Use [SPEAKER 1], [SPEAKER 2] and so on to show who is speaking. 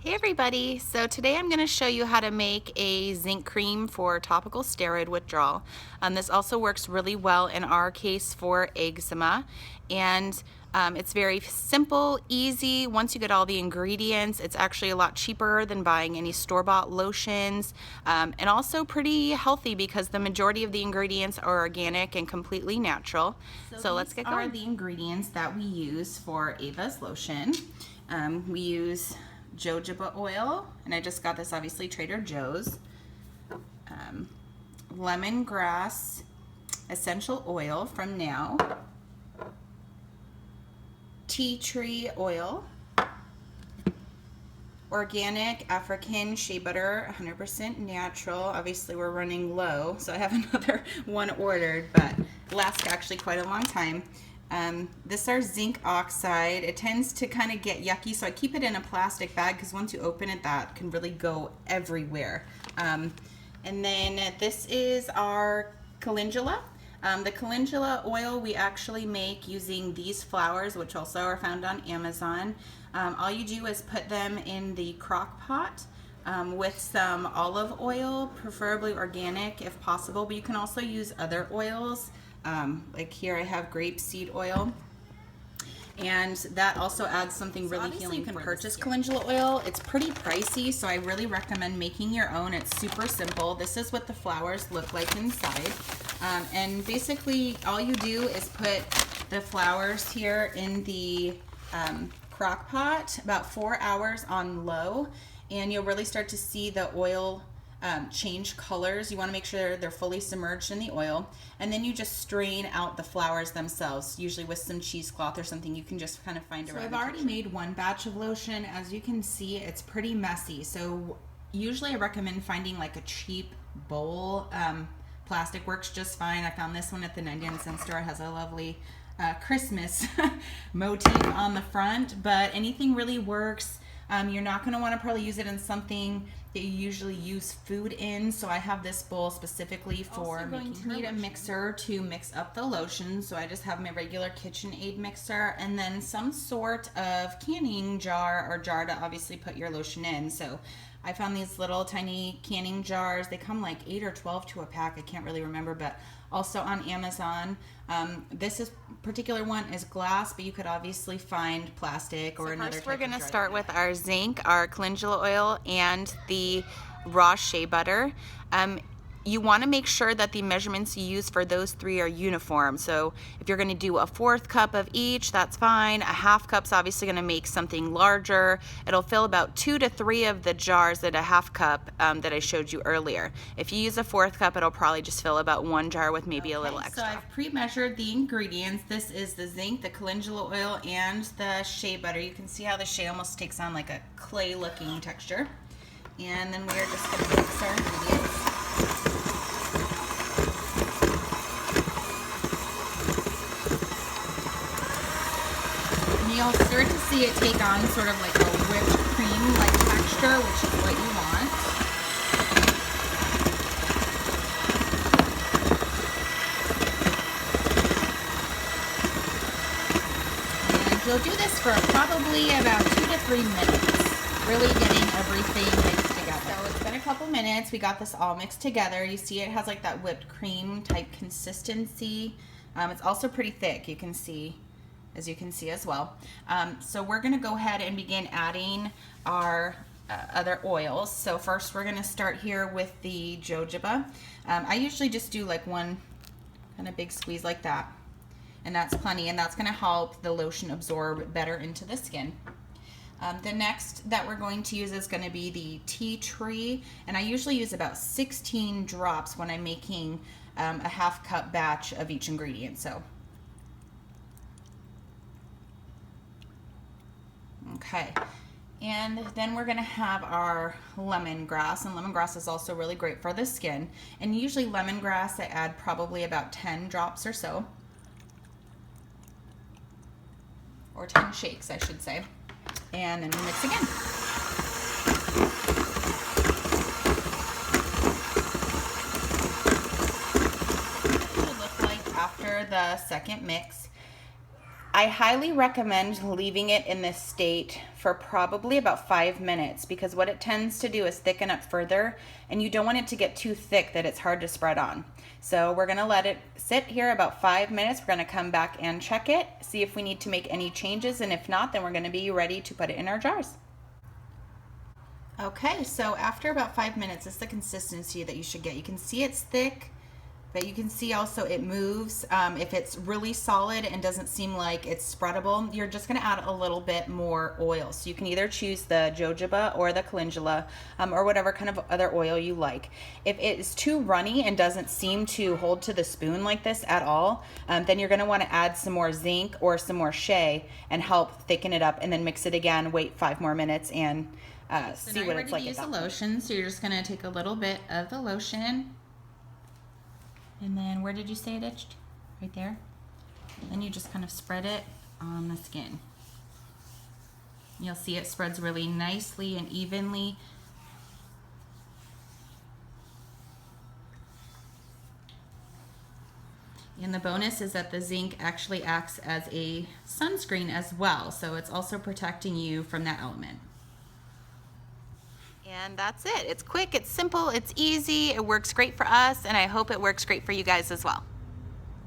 [SPEAKER 1] Hey everybody, so today I'm going to show you how to make a zinc cream for topical steroid withdrawal. This also works really well in our case for eczema, and it's very simple, easy. Once you get all the ingredients, it's actually a lot cheaper than buying any store-bought lotions, and also pretty healthy because the majority of the ingredients are organic and completely natural. So let's get going. These are the ingredients that we use for Ava's lotion. We use Jojoba oil, and I just got this obviously Trader Joe's. Lemongrass essential oil from Now. Tea tree oil. Organic African shea butter, 100% natural. Obviously we're running low, so I have another one ordered, but it lasts actually quite a long time. This is our zinc oxide. It tends to kind of get yucky, so I keep it in a plastic bag because once you open it, that can really go everywhere. And then this is our calendula. The calendula oil we actually make using these flowers, which also are found on Amazon. All you do is put them in the crock pot with some olive oil, preferably organic if possible, but you can also use other oils. Like here I have grapeseed oil, and that also adds something really healing. You can purchase calendula oil. It's pretty pricey, so I really recommend making your own. It's super simple. This is what the flowers look like inside, and basically all you do is put the flowers here in the crock pot about 4 hours on low, and you'll really start to see the oil change colors. You want to make sure they're fully submerged in the oil, and then you just strain out the flowers themselves, usually with some cheesecloth or something you can just kind of find around. So I've already made one batch of lotion. As you can see, it's pretty messy, so usually I recommend finding like a cheap bowl. Plastic works just fine. I found this one at the 99-cent store. It has a lovely Christmas motif on the front, but anything really works. You're not going to want to probably use it in something that you usually use food in, so I have this bowl specifically for making. Also going to need a mixer to mix up the lotion, so I just have my regular KitchenAid mixer, and then some sort of canning jar or jar to obviously put your lotion in. So I found these little tiny canning jars. They come like 8 or 12 to a pack. I can't really remember, but also on Amazon. This particular one is glass, but you could obviously find plastic or another type of jar. First we're going to start with our zinc, our calendula oil, and the raw shea butter. You want to make sure that the measurements you use for those three are uniform. So if you're going to do a 1/4 cup of each, that's fine. A 1/2 cup's obviously going to make something larger. It'll fill about 2 to 3 of the jars at a 1/2 cup that I showed you earlier. If you use a 1/4 cup, it'll probably just fill about 1 jar with maybe a little extra. So I've pre-measured the ingredients. This is the zinc, the calendula oil, and the shea butter. You can see how the shea almost takes on like a clay-looking texture. And then we are just going to mix our ingredients. You'll start to see it take on sort of like a whipped cream-like texture, which is what you want. And you'll do this for probably about 2 to 3 minutes, really getting everything mixed together. So it's been a couple minutes. We got this all mixed together. You see it has like that whipped cream type consistency. It's also pretty thick, you can see. As you can see as well. So we're going to go ahead and begin adding our other oils. So first we're going to start here with the jojoba. I usually just do like one kind of big squeeze like that, and that's plenty, and that's going to help the lotion absorb better into the skin. The next that we're going to use is going to be the tea tree, and I usually use about 16 drops when I'm making a 1/2 cup batch of each ingredient. So okay, and then we're going to have our lemongrass, and lemongrass is also really great for the skin. And usually lemongrass I add probably about 10 drops or so, or 10 shakes I should say, and then we mix again. What it will look like after the second mix. I highly recommend leaving it in this state for probably about 5 minutes, because what it tends to do is thicken up further, and you don't want it to get too thick that it's hard to spread on. So we're gonna let it sit here about 5 minutes. We're gonna come back and check it, see if we need to make any changes, and if not, then we're gonna be ready to put it in our jars. Okay, so after about 5 minutes, it's the consistency that you should get. You can see it's thick, but you can see also it moves. If it's really solid and doesn't seem like it's spreadable, you're just gonna add a little bit more oil. So you can either choose the jojoba or the calendula, or whatever kind of other oil you like. If it is too runny and doesn't seem to hold to the spoon like this at all, then you're gonna wanna add some more zinc or some more Shea and help thicken it up, and then mix it again, wait 5 more minutes, and see what it's like. Use the lotion, so you're just gonna take a little bit of the lotion. And then where did you say it itched? Right there. Then you just kind of spread it on the skin. You'll see it spreads really nicely and evenly. And the bonus is that the zinc actually acts as a sunscreen as well. So it's also protecting you from that element. And that's it. It's quick, it's simple, it's easy, it works great for us, and I hope it works great for you guys as well.